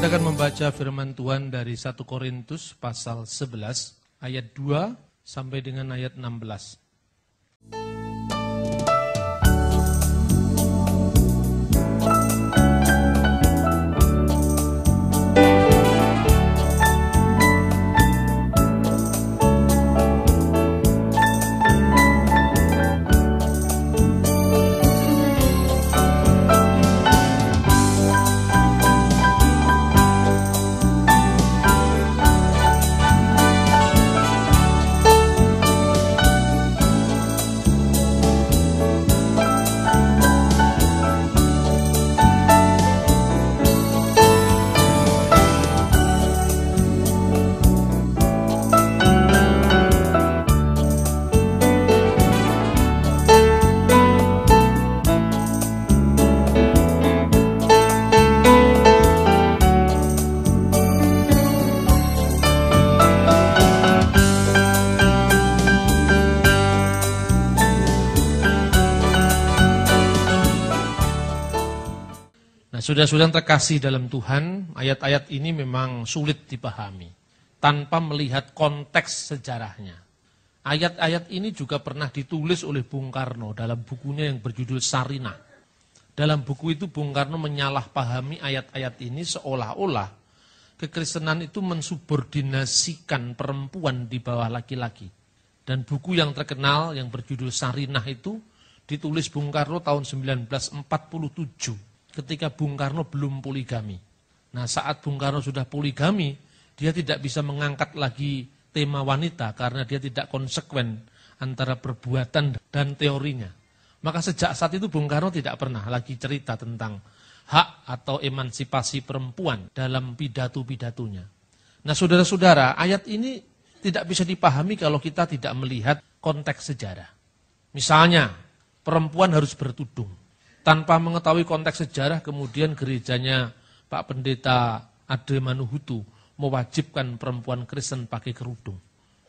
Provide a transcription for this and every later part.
Kita akan membaca firman Tuhan dari 1 Korintus pasal 11 ayat 2 sampai dengan ayat 16. Saudara-saudara terkasih dalam Tuhan, ayat-ayat ini memang sulit dipahami tanpa melihat konteks sejarahnya. Ayat-ayat ini juga pernah ditulis oleh Bung Karno dalam bukunya yang berjudul Sarinah. Dalam buku itu Bung Karno menyalahpahami ayat-ayat ini seolah-olah kekristenan itu mensubordinasikan perempuan di bawah laki-laki. Dan buku yang terkenal yang berjudul Sarinah itu ditulis Bung Karno tahun 1947. Ketika Bung Karno belum poligami. Nah, saat Bung Karno sudah poligami, dia tidak bisa mengangkat lagi tema wanita karena dia tidak konsekuen antara perbuatan dan teorinya. Maka sejak saat itu Bung Karno tidak pernah lagi cerita tentang hak atau emansipasi perempuan dalam pidato-pidatonya. Nah, saudara-saudara, ayat ini tidak bisa dipahami kalau kita tidak melihat konteks sejarah. Misalnya, perempuan harus bertudung. Tanpa mengetahui konteks sejarah, kemudian gerejanya Pak Pendeta Ade Manuhutu mewajibkan perempuan Kristen pakai kerudung.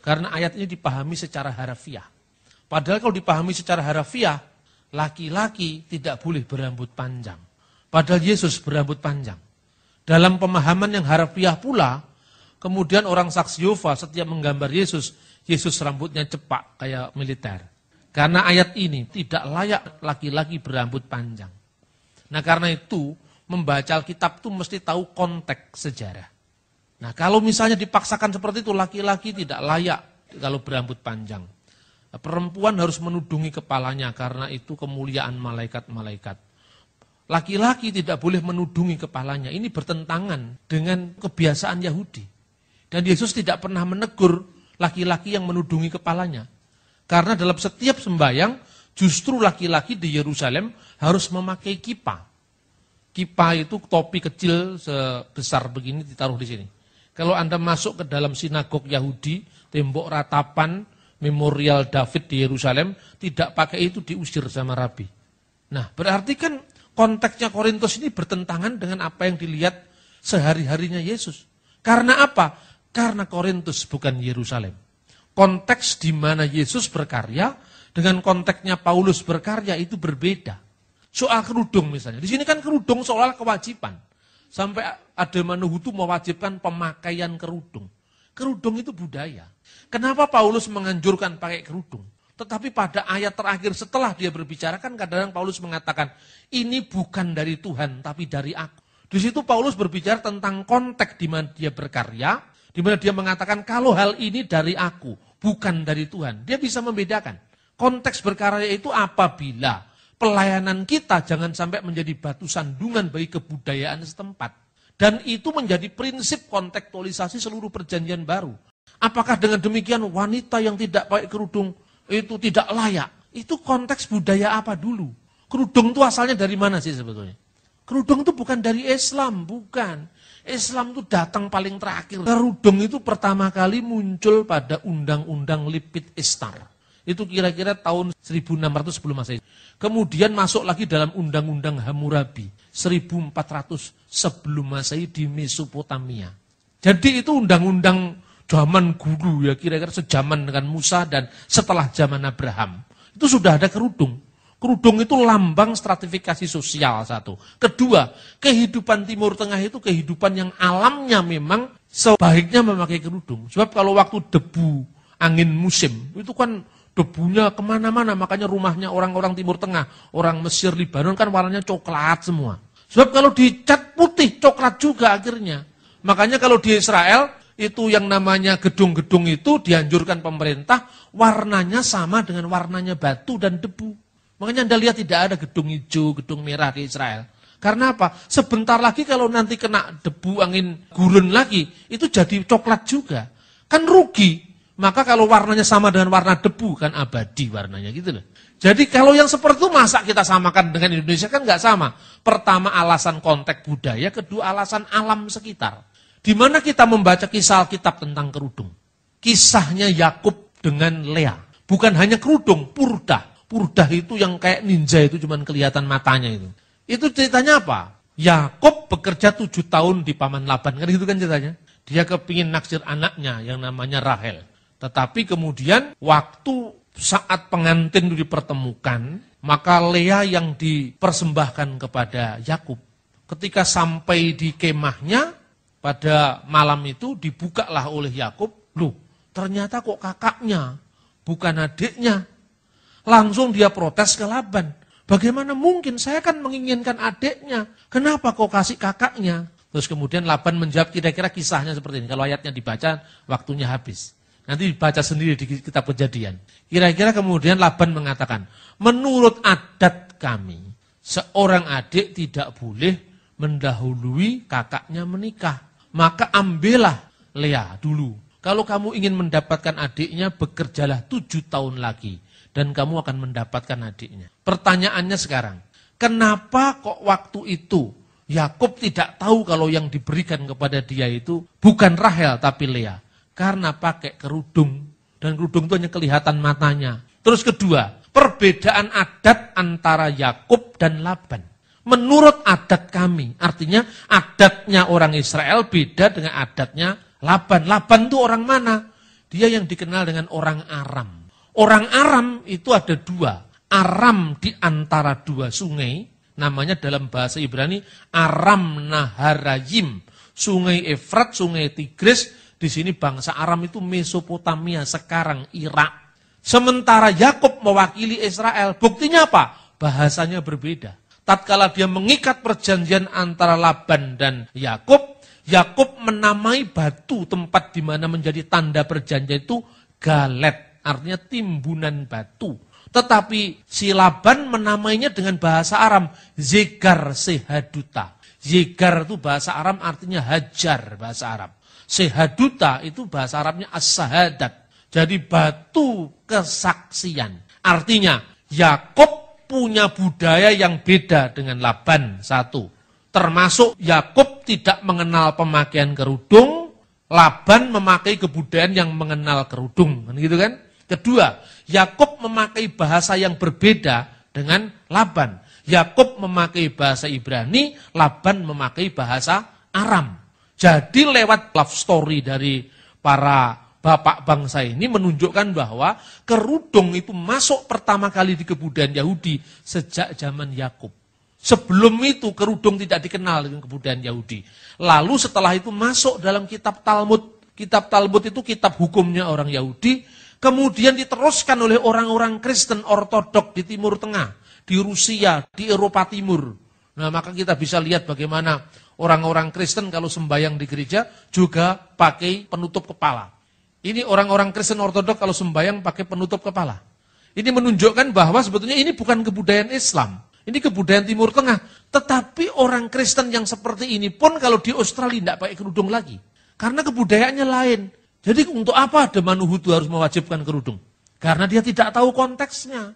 Karena ayat ini dipahami secara harafiah. Padahal kalau dipahami secara harafiah, laki-laki tidak boleh berambut panjang. Padahal Yesus berambut panjang. Dalam pemahaman yang harafiah pula, kemudian orang saksi Yehova setiap menggambar Yesus, Yesus rambutnya cepak kayak militer. Karena ayat ini tidak layak laki-laki berambut panjang. Nah, karena itu membaca Alkitab itu mesti tahu konteks sejarah. Nah, kalau misalnya dipaksakan seperti itu, laki-laki tidak layak kalau berambut panjang. Perempuan harus menudungi kepalanya karena itu kemuliaan malaikat-malaikat. Laki-laki tidak boleh menudungi kepalanya. Ini bertentangan dengan kebiasaan Yahudi. Dan Yesus tidak pernah menegur laki-laki yang menudungi kepalanya. Karena dalam setiap sembahyang, justru laki-laki di Yerusalem harus memakai kipa. Kipa itu topi kecil sebesar begini ditaruh di sini. Kalau Anda masuk ke dalam sinagog Yahudi, tembok ratapan, memorial David di Yerusalem, tidak pakai itu diusir sama rabi. Nah, berarti kan konteksnya Korintus ini bertentangan dengan apa yang dilihat sehari-harinya Yesus. Karena apa? Karena Korintus bukan Yerusalem. Konteks di mana Yesus berkarya dengan konteksnya Paulus berkarya itu berbeda. Soal kerudung misalnya. Di sini kan kerudung soal kewajiban. Sampai Ade Manuhutu mewajibkan pemakaian kerudung. Kerudung itu budaya. Kenapa Paulus menganjurkan pakai kerudung? Tetapi pada ayat terakhir setelah dia berbicara kan kadang-kadang Paulus mengatakan ini bukan dari Tuhan tapi dari aku. Di situ Paulus berbicara tentang konteks di mana dia berkarya. Di mana dia mengatakan kalau hal ini dari aku, bukan dari Tuhan. Dia bisa membedakan. Konteks berkarya itu apabila pelayanan kita jangan sampai menjadi batu sandungan bagi kebudayaan setempat. Dan itu menjadi prinsip kontekstualisasi seluruh perjanjian baru. Apakah dengan demikian wanita yang tidak pakai kerudung itu tidak layak? Itu konteks budaya apa dulu? Kerudung itu asalnya dari mana sih sebetulnya? Kerudung itu bukan dari Islam, bukan. Islam itu datang paling terakhir. Kerudung itu pertama kali muncul pada Undang-Undang Lipit Ishtar. Itu kira-kira tahun 1600 sebelum Masehi. Kemudian masuk lagi dalam Undang-Undang Hammurabi 1400 sebelum Masehi di Mesopotamia. Jadi itu undang-undang zaman guru ya, kira-kira sejaman dengan Musa dan setelah zaman Abraham. Itu sudah ada kerudung. Kerudung itu lambang stratifikasi sosial, satu. Kedua, kehidupan Timur Tengah itu kehidupan yang alamnya memang sebaiknya memakai kerudung. Sebab kalau waktu debu, angin musim, itu kan debunya kemana-mana. Makanya rumahnya orang-orang Timur Tengah, orang Mesir, Libanon kan warnanya coklat semua. Sebab kalau dicat putih, coklat juga akhirnya. Makanya kalau di Israel, itu yang namanya gedung-gedung itu dianjurkan pemerintah, warnanya sama dengan warnanya batu dan debu. Makanya Anda lihat tidak ada gedung hijau, gedung merah di Israel. Karena apa? Sebentar lagi kalau nanti kena debu angin gurun lagi, itu jadi coklat juga. Kan rugi. Maka kalau warnanya sama dengan warna debu, kan abadi warnanya gitu loh. Jadi kalau yang seperti itu masa kita samakan dengan Indonesia kan nggak sama. Pertama alasan konteks budaya, kedua alasan alam sekitar. Di mana kita membaca kisah Alkitab tentang kerudung. Kisahnya Yakub dengan Lea. Bukan hanya kerudung, purdah. Purdah itu yang kayak ninja itu cuma kelihatan matanya itu. Itu ceritanya apa? Yakub bekerja 7 tahun di paman Laban, kan gitu kan ceritanya. Dia kepingin naksir anaknya yang namanya Rahel. Tetapi kemudian waktu saat pengantin itu dipertemukan, maka Lea yang dipersembahkan kepada Yakub. Ketika sampai di kemahnya, pada malam itu dibukalah oleh Yakub, loh ternyata kok kakaknya, bukan adiknya. Langsung dia protes ke Laban. Bagaimana mungkin, saya kan menginginkan adiknya. Kenapa kau kasih kakaknya? Terus kemudian Laban menjawab kira-kira kisahnya seperti ini. Kalau ayatnya dibaca, waktunya habis. Nanti dibaca sendiri di kitab Kejadian. Kira-kira kemudian Laban mengatakan, menurut adat kami, seorang adik tidak boleh mendahului kakaknya menikah. Maka ambillah Lea dulu. Kalau kamu ingin mendapatkan adiknya, bekerjalah 7 tahun lagi. Dan kamu akan mendapatkan adiknya. Pertanyaannya sekarang, kenapa kok waktu itu Yakub tidak tahu kalau yang diberikan kepada dia itu bukan Rahel tapi Lea? Karena pakai kerudung. Dan kerudung itu hanya kelihatan matanya. Terus kedua, perbedaan adat antara Yakub dan Laban. Menurut adat kami, artinya adatnya orang Israel beda dengan adatnya Laban. Laban itu orang mana? Dia yang dikenal dengan orang Aram. Orang Aram itu ada 2. Aram di antara 2 sungai, namanya dalam bahasa Ibrani Aram Naharayim. Sungai Efrat, sungai Tigris, di sini bangsa Aram itu Mesopotamia, sekarang Irak. Sementara Yakub mewakili Israel. Buktinya apa? Bahasanya berbeda. Tatkala dia mengikat perjanjian antara Laban dan Yakub, Yakub menamai batu tempat di mana menjadi tanda perjanjian itu Galet. Artinya timbunan batu. Tetapi si Laban menamainya dengan bahasa Aram, Zegar Sehaduta. Zegar itu bahasa Aram artinya hajar bahasa Arab. Sehaduta itu bahasa Arabnya as-sahadat. Jadi batu kesaksian. Artinya Yakub punya budaya yang beda dengan Laban. 1. Termasuk Yakub tidak mengenal pemakaian kerudung, Laban memakai kebudayaan yang mengenal kerudung. Kan gitu kan? Kedua, Yakub memakai bahasa yang berbeda dengan Laban. Yakub memakai bahasa Ibrani, Laban memakai bahasa Aram. Jadi lewat love story dari para bapak bangsa ini menunjukkan bahwa kerudung itu masuk pertama kali di kebudayaan Yahudi sejak zaman Yakub. Sebelum itu kerudung tidak dikenal dengan kebudayaan Yahudi. Lalu setelah itu masuk dalam kitab Talmud. Kitab Talmud itu kitab hukumnya orang Yahudi. Kemudian diteruskan oleh orang-orang Kristen Ortodok di Timur Tengah, di Rusia, di Eropa Timur. Nah, maka kita bisa lihat bagaimana orang-orang Kristen kalau sembahyang di gereja juga pakai penutup kepala. Ini orang-orang Kristen Ortodok kalau sembahyang pakai penutup kepala. Ini menunjukkan bahwa sebetulnya ini bukan kebudayaan Islam. Ini kebudayaan Timur Tengah. Tetapi orang Kristen yang seperti ini pun kalau di Australia tidak pakai kerudung lagi. Karena kebudayaannya lain. Jadi untuk apa ada Manuhutu harus mewajibkan kerudung? Karena dia tidak tahu konteksnya.